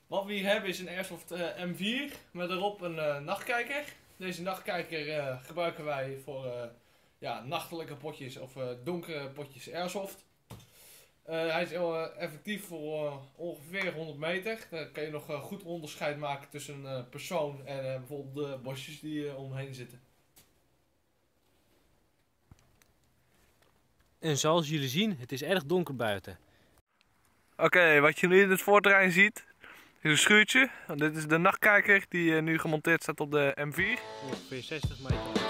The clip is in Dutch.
Wat we hier hebben is een Airsoft M4 met daarop een nachtkijker. Deze nachtkijker gebruiken wij voor ja, nachtelijke potjes of donkere potjes Airsoft. Hij is heel effectief voor ongeveer 100 meter. Dan kan je nog goed onderscheid maken tussen een persoon en bijvoorbeeld de bosjes die omheen zitten. En zoals jullie zien, het is erg donker buiten. Oké, wat je nu in het voorterrein ziet, is een schuurtje. Dit is de nachtkijker die nu gemonteerd staat op de M4. Ongeveer 60 meter.